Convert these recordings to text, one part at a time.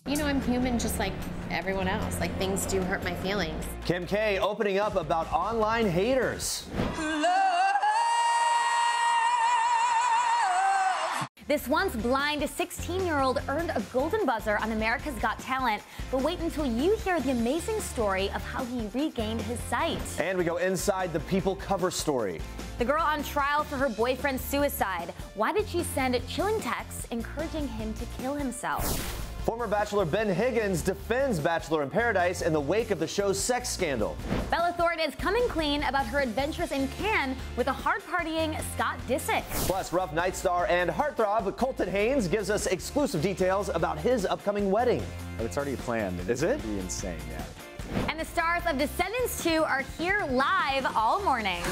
You know, I'm human just like everyone else. Like, things do hurt my feelings. Kim K opening up about online haters. This once blind 16-year-old earned a golden buzzer on America's Got Talent, but wait until you hear the amazing story of how he regained his sight. And we go inside the People cover story. The girl on trial for her boyfriend's suicide. Why did she send chilling texts encouraging him to kill himself? Former Bachelor Ben Higgins defends Bachelor in Paradise in the wake of the show's sex scandal. Bella Thorne is coming clean about her adventures in Cannes with a hard-partying Scott Disick. Plus, rough night star and heartthrob Colton Haynes gives us exclusive details about his upcoming wedding. It's already planned. Is it? It'd be insane, yeah. And the stars of Descendants 2 are here live all morning.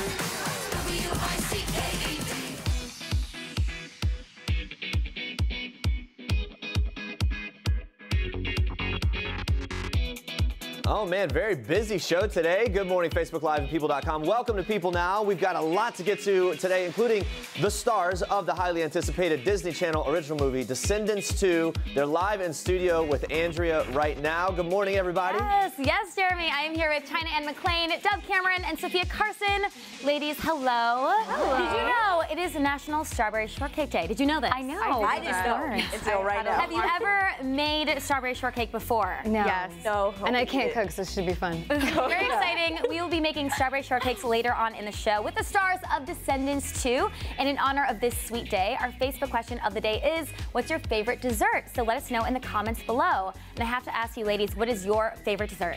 Oh man, very busy show today. Good morning, Facebook Live and People.com. Welcome to People Now. We've got a lot to get to today, including the stars of the highly anticipated Disney Channel original movie, Descendants 2. They're live in studio with Andrea right now. Good morning, everybody. Yes, Jeremy. I am here with China Anne McClain, Dove Cameron, and Sofia Carson. Ladies, hello. Hello. Did you know it is National Strawberry Shortcake Day? Did you know this? I know. I just know. It's still right now. Have you ever made strawberry shortcake before? No. Yes. No. And I can't cook, so it should be fun. Very exciting. We will be making strawberry shortcakes later on in the show with the stars of Descendants 2. And in honor of this sweet day, our Facebook question of the day is, what's your favorite dessert? So let us know in the comments below. And I have to ask you, ladies, what is your favorite dessert?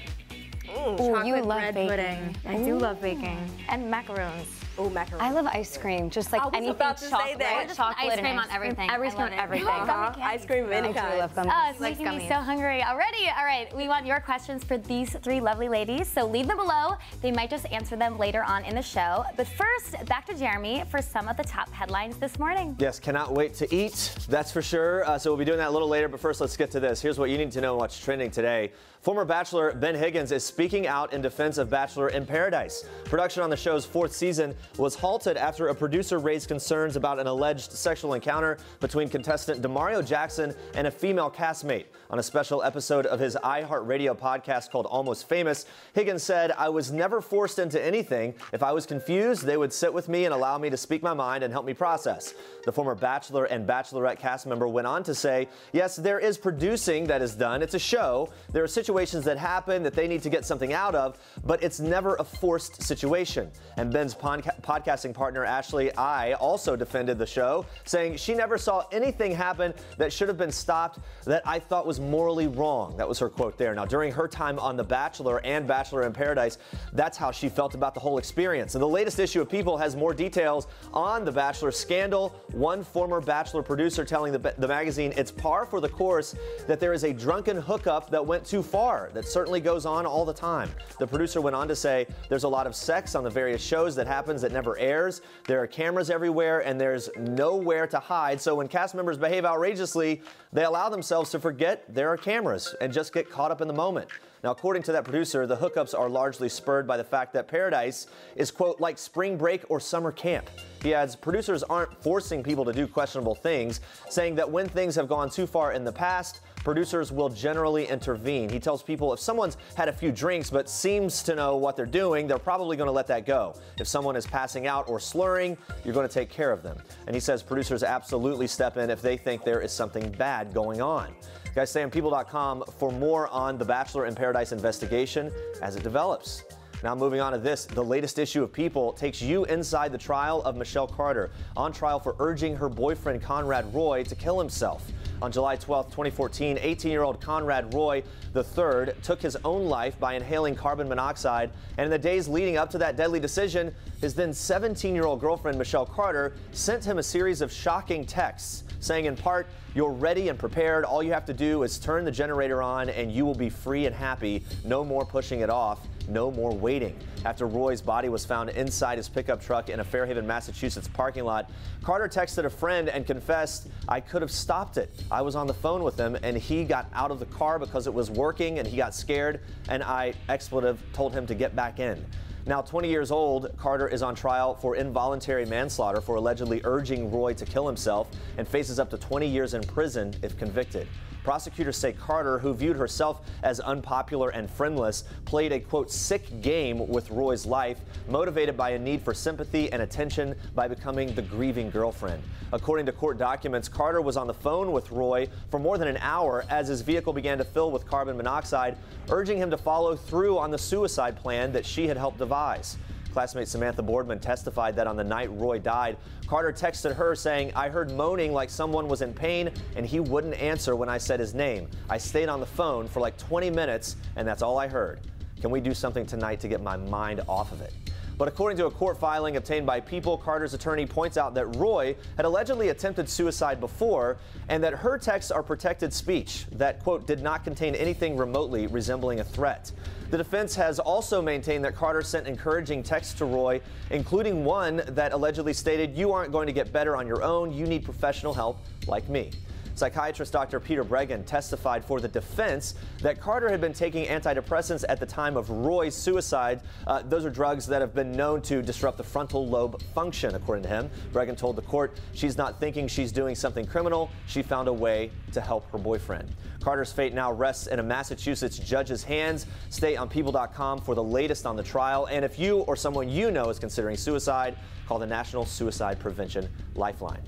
Ooh, you love baking. Pudding. I do love baking. And macarons. Oh, macaroni. I love ice cream, just like I was anything about to say chocolate. that. Just Chocolate ice and cream on everything. Everything I on love it. everything. Ice cream of any I do kind. love them. Oh, it's Like making me gummies. so hungry already. All right, we want your questions for these three lovely ladies, so leave them below. They might just answer them later on in the show. But first, back to Jeremy for some of the top headlines this morning. Yes, cannot wait to eat, that's for sure. So we'll be doing that a little later, but first let's get to this. Here's what you need to know and what's trending today. Former Bachelor Ben Higgins is speaking out in defense of Bachelor in Paradise. Production on the show's 4th season was halted after a producer raised concerns about an alleged sexual encounter between contestant Demario Jackson and a female castmate. On a special episode of his iHeartRadio podcast called Almost Famous, Higgins said, "I was never forced into anything. If I was confused, they would sit with me and allow me to speak my mind and help me process." The former Bachelor and Bachelorette cast member went on to say, "Yes, there is producing that is done. It's a show. There are situations that happen that they need to get something out of, but it's never a forced situation." And Ben's podcasting partner, Ashley I, also defended the show, saying she never saw anything happen that should have been stopped that I thought was morally wrong. That was her quote there. Now, during her time on The Bachelor and Bachelor in Paradise, that's how she felt about the whole experience. And the latest issue of People has more details on the Bachelor scandal. One former Bachelor producer telling the magazine it's par for the course that there is a drunken hookup that went too far. That certainly goes on all the time. The producer went on to say there's a lot of sex on the various shows that happens that never airs. There are cameras everywhere and there's nowhere to hide. So when cast members behave outrageously, they allow themselves to forget there are cameras and just get caught up in the moment. Now, according to that producer, the hookups are largely spurred by the fact that Paradise is, quote, like spring break or summer camp. He adds, producers aren't forcing people to do questionable things, saying that when things have gone too far in the past, producers will generally intervene. He tells people if someone's had a few drinks but seems to know what they're doing, they're probably going to let that go. If someone is passing out or slurring, you're going to take care of them. And he says producers absolutely step in if they think there is something bad going on. Guys, stay on People.com for more on the Bachelor in Paradise investigation as it develops. Now moving on to this, the latest issue of People takes you inside the trial of Michelle Carter, on trial for urging her boyfriend Conrad Roy to kill himself. On July 12, 2014, 18-year-old Conrad Roy III took his own life by inhaling carbon monoxide, and in the days leading up to that deadly decision, his then 17-year-old girlfriend Michelle Carter sent him a series of shocking texts, saying in part, "You're ready and prepared. All you have to do is turn the generator on and you will be free and happy. No more pushing it off. No more waiting." After Roy's body was found inside his pickup truck in a Fairhaven, Massachusetts parking lot, Carter texted a friend and confessed, "I could have stopped it. I was on the phone with him and he got out of the car because it was working and he got scared and I, expletive, told him to get back in." Now 20 years old, Carter is on trial for involuntary manslaughter for allegedly urging Roy to kill himself and faces up to 20 years in prison if convicted. Prosecutors say Carter, who viewed herself as unpopular and friendless, played a, quote, sick game with Roy's life, motivated by a need for sympathy and attention by becoming the grieving girlfriend. According to court documents, Carter was on the phone with Roy for more than an hour as his vehicle began to fill with carbon monoxide, urging him to follow through on the suicide plan that she had helped devise. Classmate Samantha Boardman testified that on the night Roy died, Carter texted her saying, "I heard moaning like someone was in pain and he wouldn't answer when I said his name. I stayed on the phone for like 20 minutes and that's all I heard. Can we do something tonight to get my mind off of it?" But according to a court filing obtained by People, Carter's attorney points out that Roy had allegedly attempted suicide before and that her texts are protected speech that, quote, did not contain anything remotely resembling a threat. The defense has also maintained that Carter sent encouraging texts to Roy, including one that allegedly stated, "You aren't going to get better on your own. You need professional help like me." Psychiatrist Dr. Peter Bregan testified for the defense that Carter had been taking antidepressants at the time of Roy's suicide. Those are drugs that have been known to disrupt the frontal lobe function, according to him. Bregan told the court she's not thinking she's doing something criminal. She found a way to help her boyfriend. Carter's fate now rests in a Massachusetts judge's hands. Stay on People.com for the latest on the trial. And if you or someone you know is considering suicide, call the National Suicide Prevention Lifeline.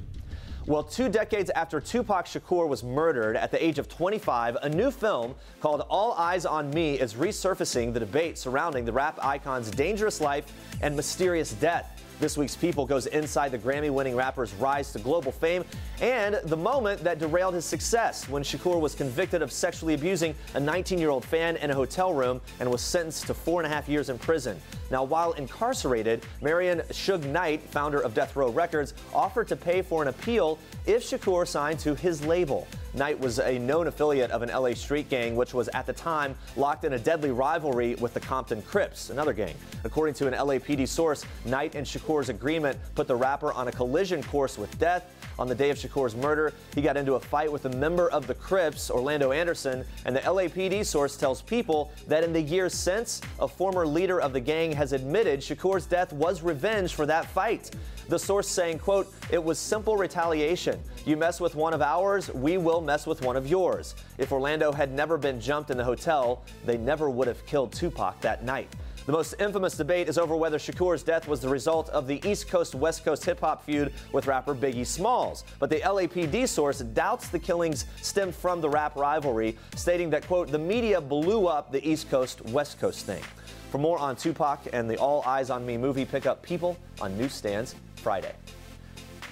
Well, 2 decades after Tupac Shakur was murdered at the age of 25, a new film called All Eyes on Me is resurfacing the debate surrounding the rap icon's dangerous life and mysterious death. This week's People goes inside the Grammy-winning rapper's rise to global fame and the moment that derailed his success when Shakur was convicted of sexually abusing a 19-year-old fan in a hotel room and was sentenced to 4.5 years in prison. Now, while incarcerated, Marion Suge Knight, founder of Death Row Records, offered to pay for an appeal if Shakur signed to his label. Knight was a known affiliate of an LA street gang, which was at the time locked in a deadly rivalry with the Compton Crips, another gang. According to an LAPD source, Knight and Shakur's agreement put the rapper on a collision course with death. On the day of Shakur's murder, he got into a fight with a member of the Crips, Orlando Anderson, and the LAPD source tells People that in the years since, a former leader of the gang has admitted Shakur's death was revenge for that fight. The source saying, quote, "It was simple retaliation. You mess with one of ours, we will mess with one of yours. If Orlando had never been jumped in the hotel, they never would have killed Tupac that night." The most infamous debate is over whether Shakur's death was the result of the East Coast-West Coast hip-hop feud with rapper Biggie Smalls. But the LAPD source doubts the killings stemmed from the rap rivalry, stating that, quote, "The media blew up the East Coast-West Coast thing." For more on Tupac and the All Eyes on Me movie, pick up People on newsstands Friday.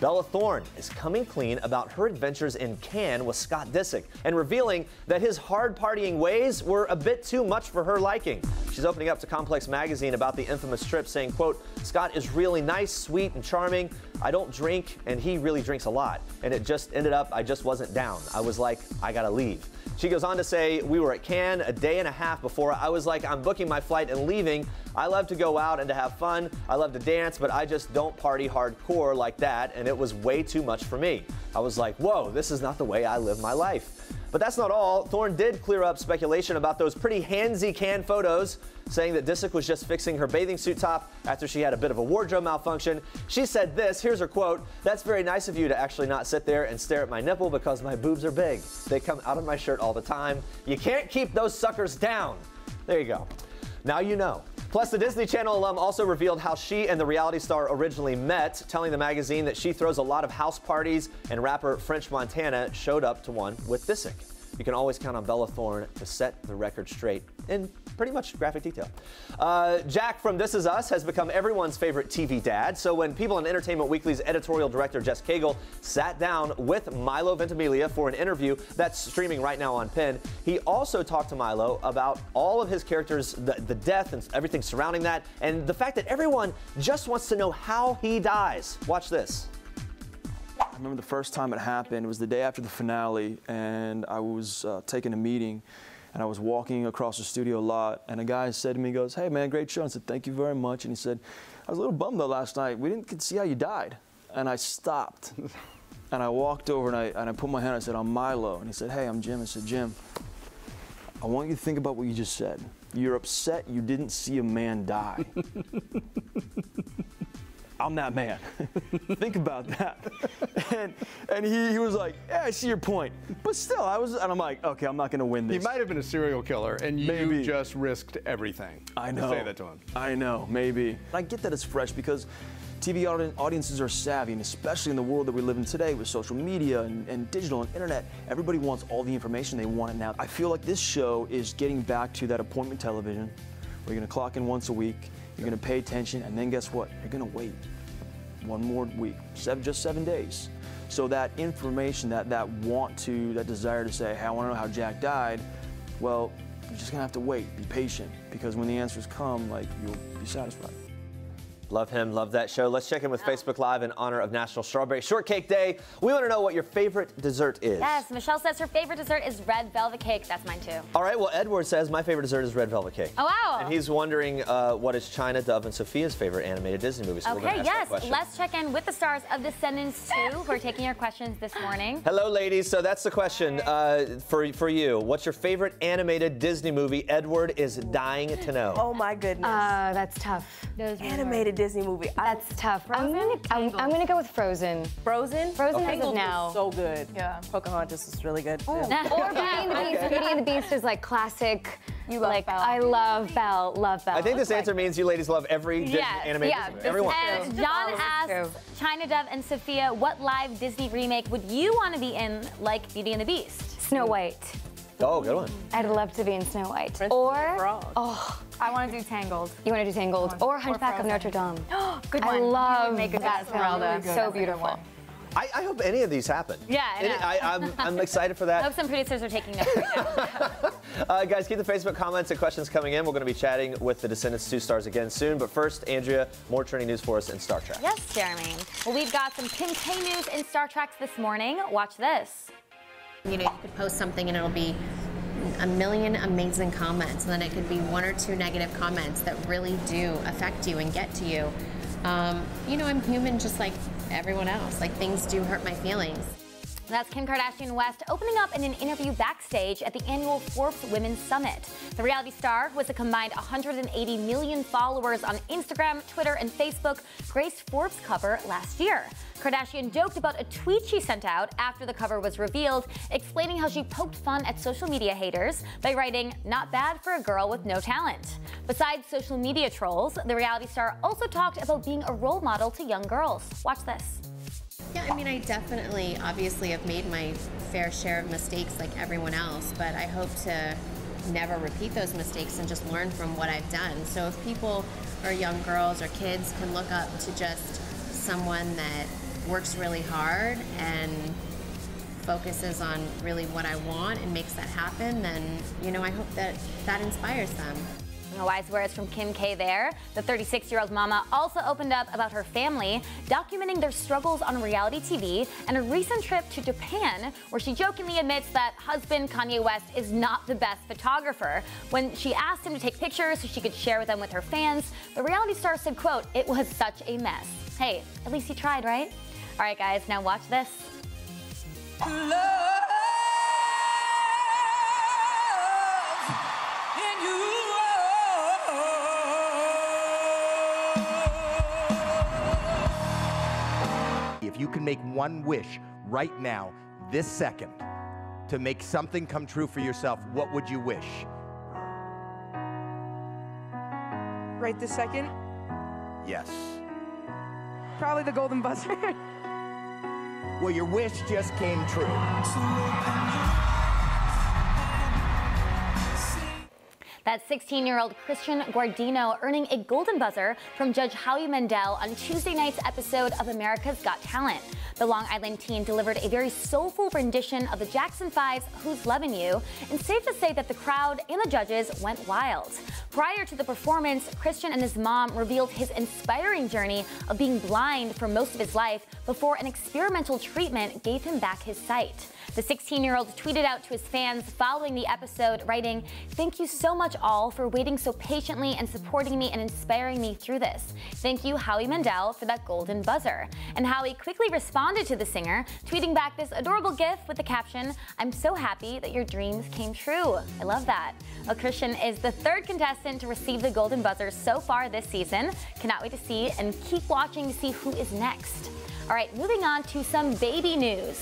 Bella Thorne is coming clean about her adventures in Cannes with Scott Disick and revealing that his hard partying ways were a bit too much for her liking. She's opening up to Complex magazine about the infamous trip, saying, quote, "Scott is really nice, sweet, and charming. I don't drink, and he really drinks a lot. And it just ended up, I just wasn't down. I was like, I gotta leave." She goes on to say, "We were at Cannes a day and a half before. I was like, I'm booking my flight and leaving. I love to go out and to have fun. I love to dance, but I just don't party hardcore like that, and it was way too much for me. I was like, whoa, this is not the way I live my life." But that's not all. Thorne did clear up speculation about those pretty handsy Cannes photos, saying that Disick was just fixing her bathing suit top after she had a bit of a wardrobe malfunction. She said this, here's her quote, "That's very nice of you to actually not sit there and stare at my nipple because my boobs are big. They come out of my shirt all the time. You can't keep those suckers down." There you go. Now you know. Plus, the Disney Channel alum also revealed how she and the reality star originally met, telling the magazine that she throws a lot of house parties and rapper French Montana showed up to one with Disick. You can always count on Bella Thorne to set the record straight in pretty much graphic detail. Jack from This Is Us has become everyone's favorite TV dad. So when People and Entertainment Weekly's editorial director Jess Cagle sat down with Milo Ventimiglia for an interview that's streaming right now on Penn, he also talked to Milo about all of his characters, the death and everything surrounding that, and the fact that everyone just wants to know how he dies. Watch this. I remember the first time it happened. It was the day after the finale, and I was taking a meeting, and I was walking across the studio lot, and a guy said to me, he goes, "Hey man, great show." I said, "Thank you very much." And he said, "I was a little bummed though last night. We didn't get to see how you died." And I stopped, and I walked over, and I put my hand, I said, "I'm Milo." And he said, "Hey, I'm Jim." I said, "Jim, I want you to think about what you just said. You're upset you didn't see a man die." I'm that man. Think about that. And he was like, yeah, I see your point. But still, and I'm like, okay, I'm not going to win this. He might have been a serial killer, and you just risked everything. I know. To say that to him. I know, maybe. I get that it's fresh because TV audiences are savvy, and especially in the world that we live in today with social media and digital and internet, everybody wants all the information. They want it now. I feel like this show is getting back to that appointment television where you're going to clock in once a week, you're going to pay attention, and then guess what? You're going to wait one more week, just 7 days. So that information, that desire to say, hey, I want to know how Jack died, well, you're just going to have to wait, be patient, because when the answers come, like, you'll be satisfied. Love him, love that show. Let's check in with Facebook Live in honor of National Strawberry Shortcake Day. We want to know what your favorite dessert is. Yes, Michelle says her favorite dessert is red velvet cake. That's mine too. All right, well, Edward says my favorite dessert is red velvet cake. Oh, wow. And he's wondering what is China, Dove, and Sofia's favorite animated Disney movie. So okay, yes, let's check in with the stars of Descendants 2 who are taking your questions this morning. Hello, ladies. So that's the question for you. What's your favorite animated Disney movie? Edward is dying to know. Oh, my goodness. That's tough. Animated Disney movie. That's tough. I'm gonna go with Frozen. Frozen? Frozen okay. as of now. So good. Yeah. Pocahontas is really good too. Or Beauty and the Beast. Beauty and the Beast is like classic. You love Belle. I love Belle. Love Belle. I think this answer means you ladies love every Disney animated movie. Everyone. And John asks, China, Dove, and Sophia, what live Disney remake would you want to be in, like Beauty and the Beast? Snow White. Oh, good one. I'd love to be in Snow White. Princess or I want to do Tangled. You want to do Tangled or Hunchback of Notre Dame. Good one. I love make that film. Really So beautiful. I hope any of these happen. Yeah, I know. I'm excited for that. I hope some producers are taking notes right now. Guys, keep the Facebook comments and questions coming in. We're going to be chatting with the Descendants 2 stars again soon. But first, Andrea, more trending news for us in Star Trek. Yes, Jeremy. Well, we've got some Kim K news in Star Trek this morning. Watch this. You know, you could post something and it'll be a million amazing comments, and then it could be 1 or 2 negative comments that really do affect you and get to you. You know, I'm human just like everyone else. Like, things do hurt my feelings. That's Kim Kardashian West opening up in an interview backstage at the annual Forbes Women's Summit. The reality star, who has a combined 180 million followers on Instagram, Twitter, and Facebook, graced Forbes' cover last year. Kardashian joked about a tweet she sent out after the cover was revealed, explaining how she poked fun at social media haters by writing, "Not bad for a girl with no talent." Besides social media trolls, the reality star also talked about being a role model to young girls. Watch this. Yeah, I mean, I definitely, obviously, have made my fair share of mistakes like everyone else, but I hope to never repeat those mistakes and just learn from what I've done. So if people or young girls or kids can look up to just someone that works really hard and focuses on really what I want and makes that happen, then, you know, I hope that that inspires them. Wise words from Kim K there. The 36-year-old mama also opened up about her family, documenting their struggles on reality TV and a recent trip to Japan, where she jokingly admits that husband Kanye West is not the best photographer. When she asked him to take pictures so she could share them with her fans, the reality star said, quote, "It was such a mess." Hey, at least he tried, right? All right, guys, now watch this. If you can make one wish right now, this second, to make something come true for yourself, what would you wish? Right this second? Yes. Probably the golden buzzer. Well, your wish just came true. That 16-year-old Christian Guardino earning a golden buzzer from Judge Howie Mandel on Tuesday night's episode of America's Got Talent. The Long Island teen delivered a very soulful rendition of the Jackson 5's Who's Lovin' You, and safe to say that the crowd and the judges went wild. Prior to the performance, Christian and his mom revealed his inspiring journey of being blind for most of his life before an experimental treatment gave him back his sight. The 16-year-old tweeted out to his fans following the episode, writing, "Thank you so much all for waiting so patiently and supporting me and inspiring me through this. Thank you, Howie Mandel, for that golden buzzer." And Howie quickly responded to the singer, tweeting back this adorable gif with the caption, "I'm so happy that your dreams came true." I love that. Well, Christian is the third contestant to receive the Golden Buzzer so far this season. Cannot wait to see and keep watching to see who is next. All right, moving on to some baby news.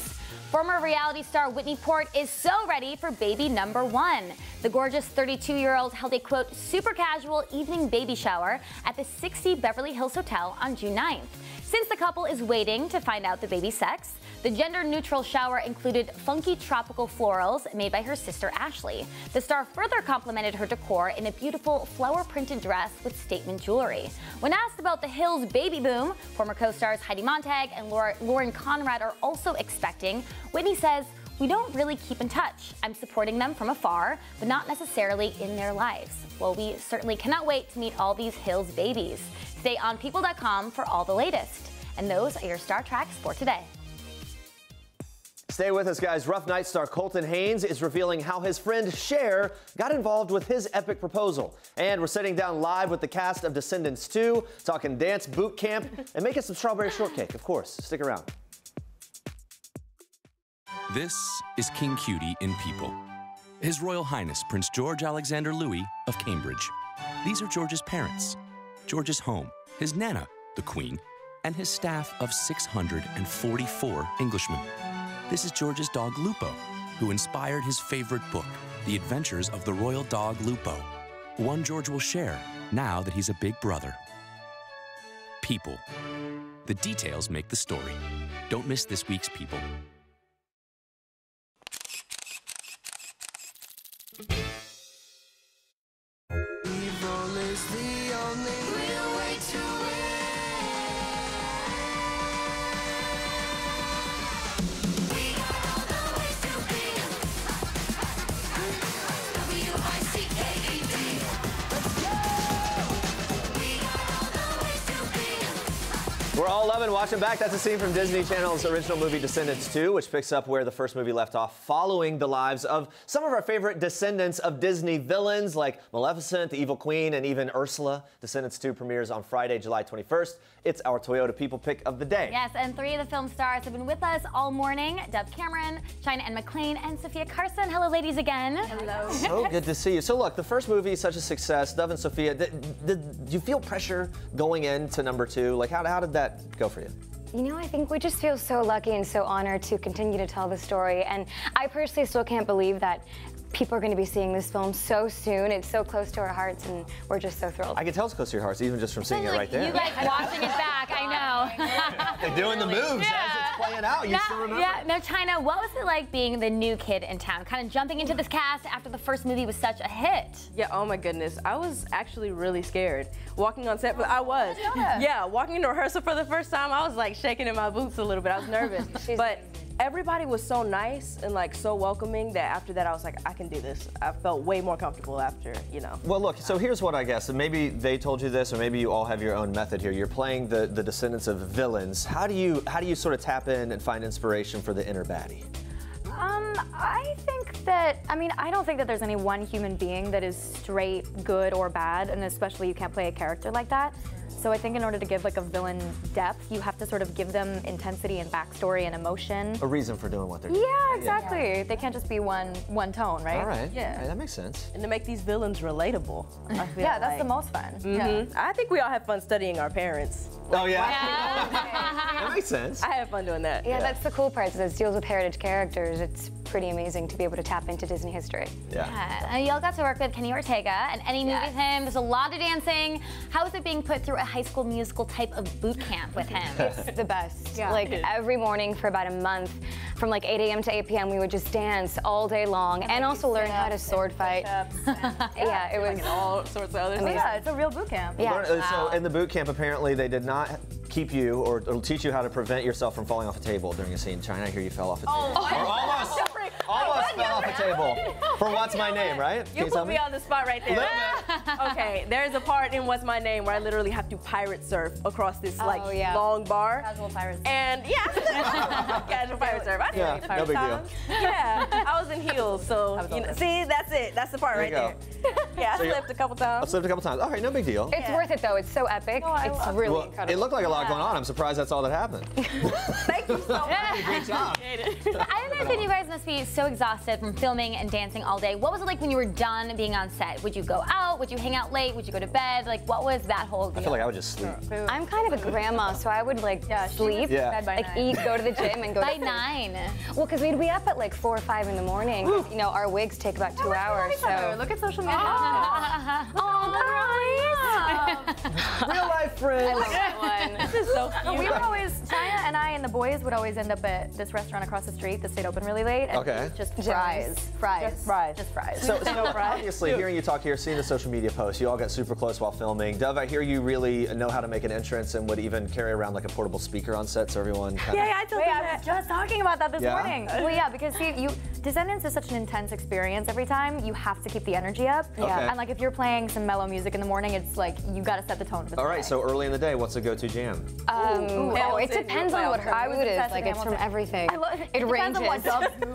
Former reality star Whitney Port is so ready for baby number 1. The gorgeous 32-year-old held a, quote, super casual evening baby shower at the 60 Beverly Hills Hotel on June 9th. Since the couple is waiting to find out the baby's sex, the gender-neutral shower included funky tropical florals made by her sister Ashley. The star further complimented her decor in a beautiful flower-printed dress with statement jewelry. When asked about the Hills baby boom, former co-stars Heidi Montag and Lauren Conrad are also expecting, Whitney says, "We don't really keep in touch. I'm supporting them from afar, but not necessarily in their lives." Well, we certainly cannot wait to meet all these Hills babies. Stay on People.com for all the latest. And those are your Star Tracks for today. Stay with us, guys. Rough Night star Colton Haynes is revealing how his friend Cher got involved with his epic proposal. And we're sitting down live with the cast of Descendants 2, talking dance boot camp, and making some strawberry shortcake, of course. Stick around. This is King Cutie in People. His Royal Highness Prince George Alexander Louis of Cambridge. These are George's parents, George's home, his Nana, the Queen, and his staff of 644 Englishmen. This is George's dog Lupo, who inspired his favorite book, The Adventures of the Royal Dog Lupo, one George will share now that he's a big brother. People. The details make the story. Don't miss this week's People. Evil is the only real way to win. We got all the ways to be. W-I-C-K-E-D. Let's go! We got all the ways to be. We're all loving watching back. That's a scene from Disney Channel's original movie Descendants 2, which picks up where the first movie left off, following the lives of some of our favorite descendants of Disney villains like Maleficent, the Evil Queen, and even Ursula. Descendants 2 premieres on Friday, July 21st. It's our Toyota People pick of the day. Yes, and 3 of the film stars have been with us all morning. Dove Cameron, China Anne McClain, and Sofia Carson. Hello, ladies, again. Hello. So good to see you. So look, the first movie is such a success. Dove and Sofia, did you feel pressure going into number 2? Like, how did that go for you? You know, I think we just feel so lucky and so honored to continue to tell the story. And I personally still can't believe that people are going to be seeing this film so soon. It's so close to our hearts, and we're just so thrilled. I can tell it's close to your hearts, even just from seeing it right there. You guys watching it back, I know. They're doing the moves as it's playing out. You still remember? Yeah. Now, China, what was it like being the new kid in town? Kind of jumping into this cast after the first movie was such a hit. Yeah, oh my goodness. I was actually really scared. Walking on set, but I was. Yeah, walking into rehearsal for the first time, I was like shaking in my boots a little bit. I was nervous. But everybody was so nice and like so welcoming that after that I was like, I can do this. I felt way more comfortable after, you know. Well, look, so here's what I guess, and maybe they told you this, or maybe you all have your own method here. You're playing the descendants of villains. How do you sort of tap in and find inspiration for the inner baddie? I think that, I don't think that there's any one human being that is straight good or bad, and especially you can't play a character like that. So I think in order to give like a villain depth, you have to sort of give them intensity and backstory and emotion. A reason for doing what they're doing. Yeah, exactly. Yeah. They can't just be one tone, right? All right. Yeah. Right, that makes sense. And to make these villains relatable. Yeah, that's the most fun. Yeah. I think we all have fun studying our parents. Oh yeah. That makes sense. I have fun doing that. Yeah, that's the cool part. Is it deals with heritage characters. It's pretty amazing to be able to tap into Disney history. Yeah. Y'all got to work with Kenny Ortega and any movie with him. There's a lot of dancing. How is it being put through a High School Musical type of boot camp with him? It's the best. Yeah. Like every morning for about a month, from like 8 a.m. to 8 p.m. we would just dance all day long and also learn how to sword fight. Yeah, it was like all sorts of other things. Yeah, it's a real boot camp. Yeah. So in the boot camp, apparently they did not keep you or teach you how to prevent yourself from falling off a table during a scene. China, I hear you fell off a table. Almost fell off a table. For What's My Name, right? You put me on the spot right there. Okay, there's a part in What's My Name where I literally have to pirate surf across this long bar. Casual pirate surf. And casual pirate surf. I did no big deal. Yeah, I was in heels, so see, that's it. That's the part right there. Yeah, I slipped a couple times. I slipped a couple times. All right, no big deal. It's worth it though. It's so epic. It's really incredible. It looked like a lot going on. I'm surprised that's all that happened. Thank you so much. Great job. I imagine you guys must be so exhausted exhausted from filming and dancing all day. What was it like when you were done being on set? Would you go out? Would you hang out late? Would you go to bed? Like, what was that whole deal? I feel like I would just sleep. I'm kind of a grandma, so I would like sleep, like eat, go to the gym, and go by to bed. 9. Well, because we'd be up at like 4 or 5 in the morning. You know, our wigs take about 2 hours. So Look at social media. Real life friends. I love that one. This is so cute. We would always, China and I and the boys would always end up at this restaurant across the street that stayed open really late. And Okay. Just fries. Just fries. Just fries. So obviously, hearing you talk here, seeing the social media posts, you all got super close while filming. Dove, I hear you really know how to make an entrance and would even carry around like a portable speaker on set so everyone kind of... I was just talking about that this Yeah? morning. Well, yeah, because see, Descendants is such an intense experience every time. You have to keep the energy up. Okay. And like if you're playing some mellow music in the morning, it's like you got to set the tone for the All right, day. so early in the day, what's a go-to jam? It depends on what her mood is. Like, it's from everything. It ranges.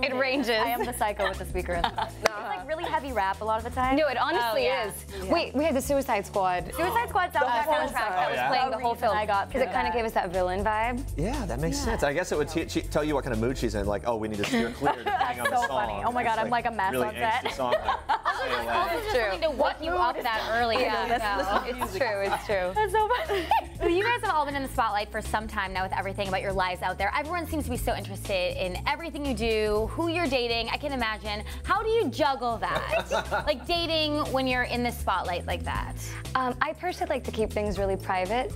It ranges. I am the psycho with the speaker in the car. It's like really heavy rap a lot of the time. No, it honestly is. Yeah. Wait, we had the Suicide Squad. Suicide Squad soundtrack that was playing the whole film. Because it kind of gave us that villain vibe. Yeah, that makes sense. I guess it would tell you what kind of mood she's in. Like, oh, we need to steer clear depending on the So song. funny. Oh my God, I'm like a mess really on set. angsty song, like, stay away. Also just something to wake you up that early. It's true, it's true. That's so funny. You guys have all been in the spotlight for some time now with everything about your lives out there. Everyone seems to be so interested in everything you do, who you're dating. I can imagine. How do you juggle that? Like dating when you're in the spotlight like that? I personally like to keep things really private,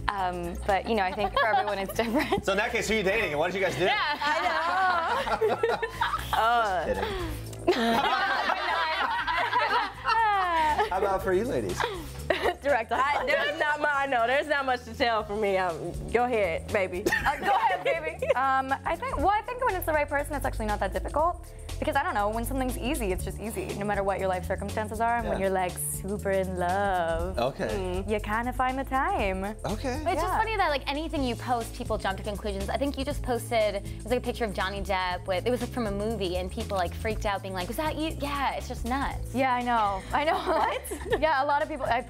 but you know, I think for everyone it's different. So in that case, who are you dating and what did you guys do? Yeah, I know. Just kidding. How about for you ladies? There's not much to tell for me. Go ahead, baby. Go ahead, baby. I think when it's the right person, it's actually not that difficult. Because I don't know, when something's easy, it's just easy, no matter what your life circumstances are. And when you're like super in love, you kind of find the time. Okay. But it's just funny that like anything you post, people jump to conclusions. I think you just posted, it was like a picture of Johnny Depp with, it was like from a movie, and people like freaked out, being like, was that you? Yeah, it's just nuts. Yeah, I know. What? Yeah, a lot of people. I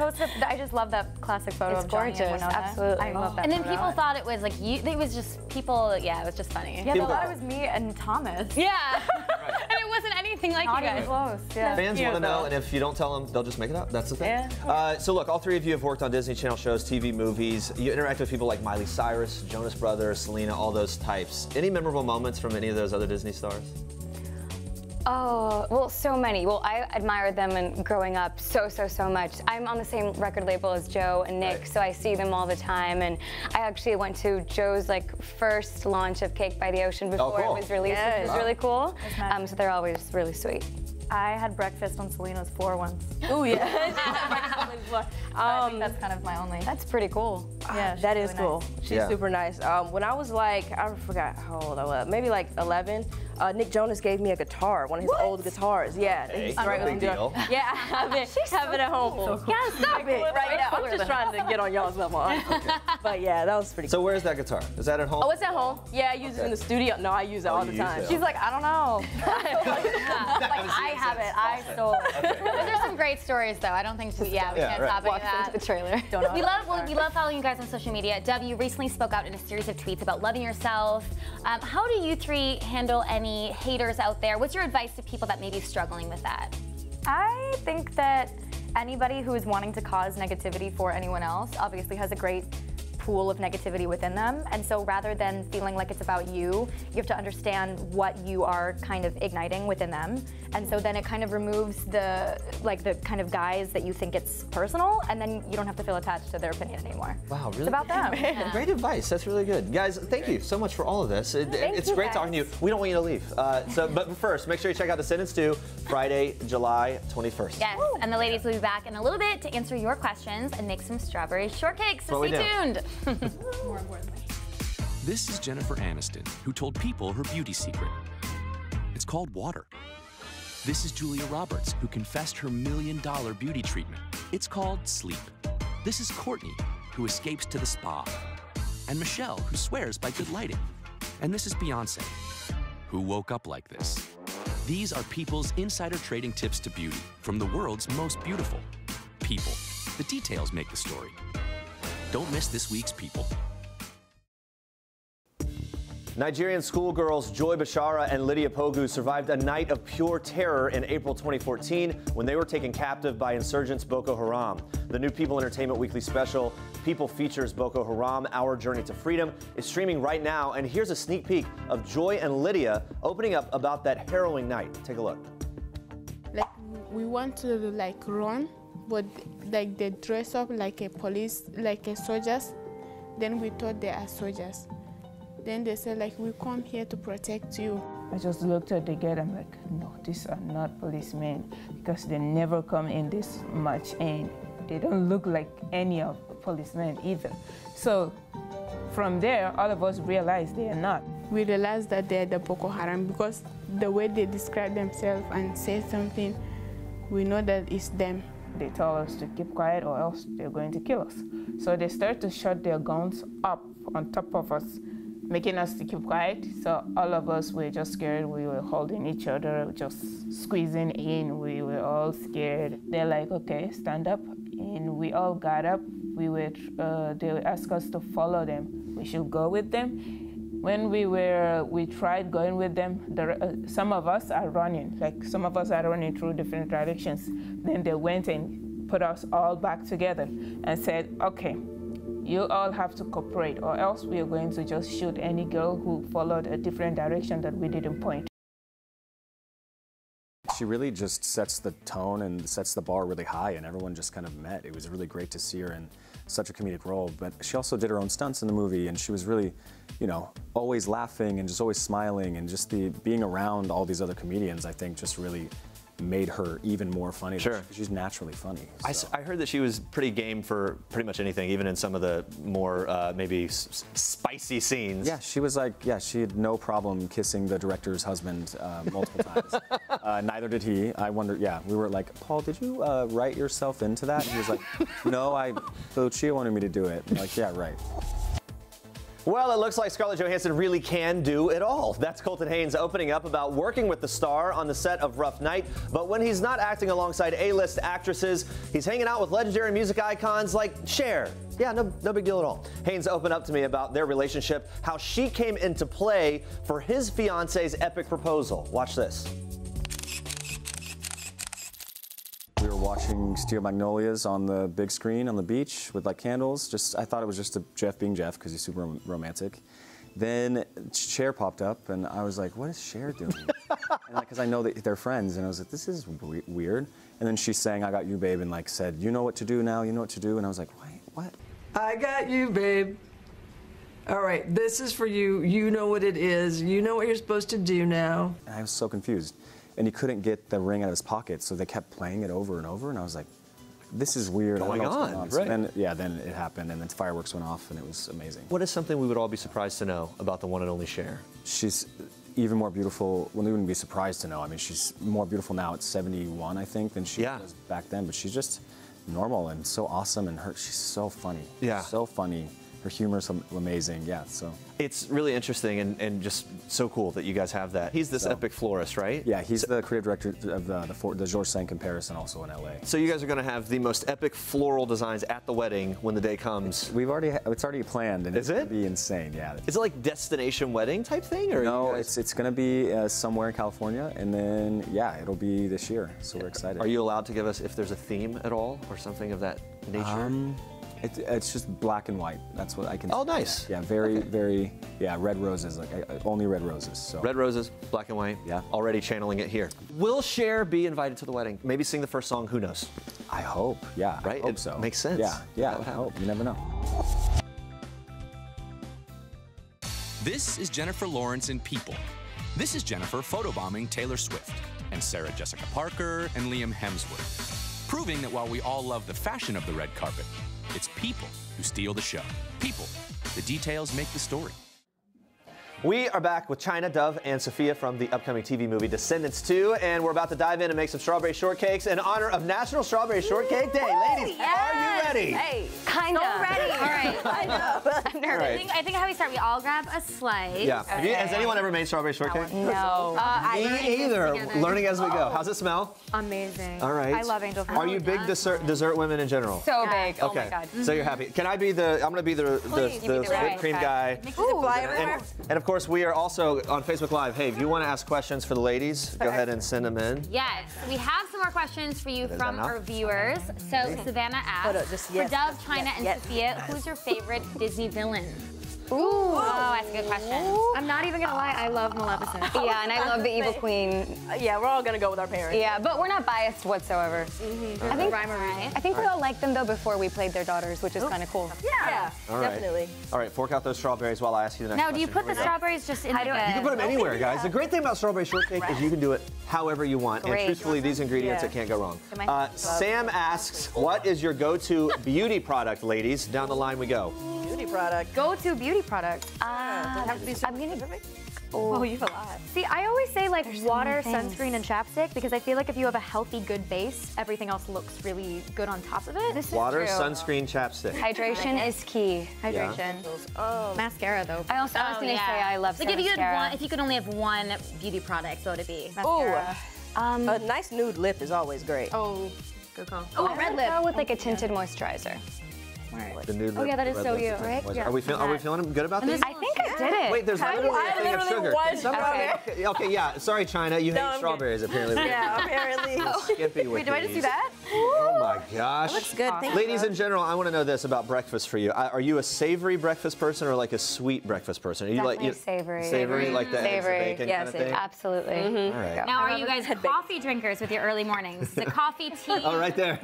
just love that classic photo It's of Johnny gorgeous, and Winona. absolutely. I love that. And then photo. people thought it was like you. It was just people. Yeah, it was just funny. Yeah, they thought it was me and Thomas. Yeah. And it wasn't anything like Not you even guys. close. Yeah. Fans want to know, and if you don't tell them, they'll just make it up. That's the thing. Yeah. So look, all three of you have worked on Disney Channel shows, TV, movies. You interact with people like Miley Cyrus, Jonas Brothers, Selena, all those types. Any memorable moments from any of those other Disney stars? Oh, well, so many. Well, I admired them and growing up so much. I'm on the same record label as Joe and Nick, so I see them all the time. And I actually went to Joe's first launch of Cake by the Ocean before it was released, which was really cool. So they're always really sweet. I had breakfast on Selena's floor once. Oh yeah. I think that's kind of my only. That's pretty cool. Yeah, that is really cool. nice. She's super nice. When I was like, I forgot how old I was, maybe like 11. Nick Jonas gave me a guitar, one of his old guitars. Yeah, Hey, right big deal. Yeah, I have it at home. Yeah, stop it right now. I'm just trying to get on y'all's level. But yeah, that was pretty cool. So where's that guitar? Is that at home? Oh, it's at home. Yeah, I use it in the studio. No, I use it all the time. She's like, I don't know. I have it. I stole it. Those are some great stories, though. I don't think we can't top any of that. The trailer. We love following you guys on social media. Dove, you recently spoke out in a series of tweets about loving yourself. How do you three handle any haters out there? What's your advice to people that may be struggling with that? I think that anybody who is wanting to cause negativity for anyone else obviously has a great pool of negativity within them, and so rather than feeling like it's about you, you have to understand what you are kind of igniting within them, and so then it kind of removes the kind of guise that you think it's personal, and then you don't have to feel attached to their opinion anymore. Wow, really? It's about them. Great advice. That's really good. Guys, thank you so much for all of this. It's you great guys. talking to you. We don't want you to leave. But first, make sure you check out Descendants 2, Friday, July 21st. Yes, and the ladies will be back in a little bit to answer your questions and make some strawberry shortcakes, so stay tuned. More importantly. This is Jennifer Aniston, who told people her beauty secret. It's called water. This is Julia Roberts, who confessed her $1 million beauty treatment. It's called sleep. This is Courtney, who escapes to the spa. And Michelle, who swears by good lighting. And this is Beyonce, who woke up like this. These are people's insider trading tips to beauty from the world's most beautiful people. The details make the story. Don't miss this week's People. Nigerian schoolgirls Joy Bashara and Lydia Pogu survived a night of pure terror in April 2014 when they were taken captive by insurgents Boko Haram. The new People Entertainment Weekly special, People features Boko Haram, Our Journey to Freedom, is streaming right now. And here's a sneak peek of Joy and Lydia opening up about that harrowing night. Take a look. Like, we want to like run, but like they dress up like a police, like a soldiers. Then we thought they are soldiers. Then they said, like, we come here to protect you. I just looked at the gate, I'm like, no, these are not policemen, because they never come in this much, and they don't look like any of the policemen either. So from there, all of us realized they are not. We realized that they're the Boko Haram because the way they describe themselves and say something, we know that it's them. They told us to keep quiet or else they're going to kill us. So they started to shut their guns up on top of us, making us to keep quiet. So all of us were just scared. We were holding each other, just squeezing in. We were all scared. They're like, okay, stand up. And we all got up. They would ask us to follow them. We should go with them. When we tried going with them, some of us are running. Like, some of us are running through different directions. Then they went and put us all back together and said, okay, you all have to cooperate, or else we are going to just shoot any girl who followed a different direction that we didn't point. She really just sets the tone and sets the bar really high, and everyone just kind of met. It was really great to see her in such a comedic role, but she also did her own stunts in the movie, and she was really, you know, always laughing and just always smiling, and just being around all these other comedians, I think, just really made her even more funny. Sure. She's naturally funny. So. I heard that she was pretty game for pretty much anything, even in some of the more maybe spicy scenes. Yeah, she was like, yeah, she had no problem kissing the director's husband multiple times. Neither did he. I wonder, yeah, we were like, Paul, did you write yourself into that? And he was like, no, Lucia wanted me to do it. I'm like, yeah, right. Well, it looks like Scarlett Johansson really can do it all. That's Colton Haynes opening up about working with the star on the set of Rough Night. But when he's not acting alongside A-list actresses, he's hanging out with legendary music icons like Cher. Yeah, no big deal at all. Haynes opened up to me about their relationship, how she came into play for his fiance's epic proposal. Watch this. We were watching Steel Magnolias on the big screen on the beach with like candles. I thought it was just Jeff being Jeff because he's super romantic. Then Cher popped up and I was like, what is Cher doing? Because I know that they're friends, and I was like, this is weird. And then she sang I Got You Babe and like said, you know what to do now, you know what to do. And I was like, wait, what? I got you, babe. All right, this is for you. You know what it is. You know what you're supposed to do now. And I was so confused. And he couldn't get the ring out of his pocket, so they kept playing it over and over, and I was like, this is weird. Going on, So right. then it happened, and then fireworks went off, and it was amazing. What is something we would all be surprised to know about the one and only Cher? She's even more beautiful. Well, we wouldn't be surprised to know. I mean, she's more beautiful now at 71, I think, than she was back then, but she's just normal and so awesome, and she's so funny. Yeah. So funny. Her humor is amazing, yeah, so. It's really interesting and just so cool that you guys have that. He's this epic florist, right? Yeah, he's the creative director of the Georges Saint comparison also in LA. So you guys are gonna have the most epic floral designs at the wedding when the day comes. It's already planned, and it's gonna be insane, yeah. Is it like destination wedding type thing? Or no, it's gonna be somewhere in California, and then, yeah, it'll be this year, so we're excited. Are you allowed to give us if there's a theme at all or something of that nature? It's just black and white. That's what I can. Oh, nice. Yeah, very, yeah, red roses, like only red roses. So. Red roses, black and white. Yeah. Already channeling it here. Will Cher be invited to the wedding? Maybe sing the first song. Who knows? I hope. Yeah. Right. I hope so. Makes sense. Yeah. I hope. You never know. This is Jennifer Lawrence in People. This is Jennifer photobombing Taylor Swift and Sarah Jessica Parker and Liam Hemsworth, proving that while we all love the fashion of the red carpet, it's people who steal the show. People. The details make the story. We are back with China, Dove, and Sofia from the upcoming TV movie Descendants 2, and we're about to dive in and make some strawberry shortcakes in honor of National Strawberry Shortcake Day. Ladies, are you ready? Hey, kind of. ready. All right. I know. I'm nervous. I think how we start, we all grab a slice. Yeah. Has anyone ever made strawberry shortcake? No. Me either. Learning as we go. How's it smell? Amazing. All right. I love angel food. Are you big dessert women in general? So big. Oh Okay. my God. So you're happy. Can I be I'm going to be the whipped cream guy. Ooh, And of course, course, we are also on Facebook Live. Hey, if you want to ask questions for the ladies, go ahead and send them in. Yes, we have some more questions for you from our viewers. So Savannah asks, for Dove, China, and Sofia, who's your favorite Disney villain? Ooh. Oh, that's a good question. I'm not even gonna lie, I love Maleficent. Yeah, and I love the evil queen. Yeah, we're all gonna go with our parents. Yeah, but we're not biased whatsoever. I think we all liked them though before we played their daughters, which is kind of cool. Yeah, All right. definitely. All right, fork out those strawberries while I ask you the next Now, question. do you put the strawberries just in You can put them anywhere, guys. The great thing about strawberry shortcake is you can do it however you want. And Great. truthfully, these ingredients, Yeah. it can't go wrong. Am I- Sam asks, what is your go-to beauty product, ladies? Down the line we go. Beauty product. Go-to beauty product. Does it have to be super specific? Oh, you have a lot. See, I always say like water, many things. sunscreen, and chapstick because I feel like if you have a healthy, good base, everything else looks really good on top of it. Water, sunscreen, chapstick. Hydration is key. Hydration. Mascara though. I was gonna say I love Like if you mascara. if you could only have one beauty product, what would it be? Ooh, a nice nude lip is always great. Oh, good call. Oh, red lip. Go with like a tinted moisturizer. The nude Oh, yeah, that lip, is red so lip, you, red right? lip. Yeah. Are we feeling good about these? I think I did it. Wait, there's literally a thing of sugar. one Can somebody- strawberry. okay, yeah. Sorry, China. You No, hate I'm strawberries, apparently. Yeah, apparently. Skippy with Wait, do I just do these. that? Oh my gosh. That looks good. Thank Ladies you. in general, I want to know this about breakfast for you. Are you a savory breakfast person or like a sweet breakfast person? Are you Definitely savory. Savory, like the eggs and Savory. bacon Yes, kind of thing? absolutely. All right. Now, are you guys coffee drinkers with your early mornings? The coffee, tea? Oh, right there.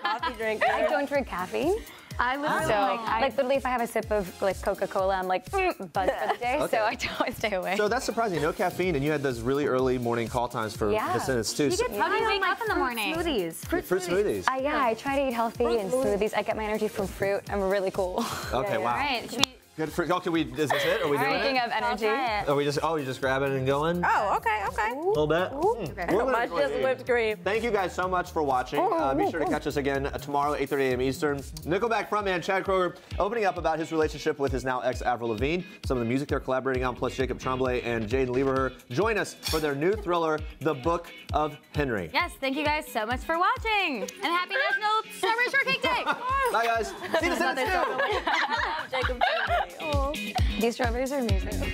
Coffee drinker. I don't drink caffeine. I literally So, like literally, if I have a sip of like Coca-Cola, I'm like buzzed for the day. Okay. So I always stay away. So that's surprising. No caffeine, and you had those really early morning call times for Descendants too. How do you wake up in the morning? Smoothies. Fruit smoothies. Yeah, I try to eat healthy and smoothies. I get my energy from fruit. I'm really cool. Okay, wow. All right, should we? Good for. Oh, is this it? Are we doing Speaking it? of energy, Are we just? Oh, you just grabbing it and going? Oh, okay. A little bit. We're gonna Mine's enjoy just these. whipped cream. Thank you guys so much for watching. Be sure to catch us again tomorrow, 8:30 a.m. Eastern. Nickelback frontman Chad Kroeger opening up about his relationship with his now ex Avril Lavigne, some of the music they're collaborating on, plus Jacob Tremblay and Jaden Lieberher. Join us for their new thriller, The Book of Henry. Yes, thank you guys so much for watching, and happy National Strawberry Shortcake Day. Bye, guys. See you Descendants too. I love Jacob Tremblay. these strawberries are amazing.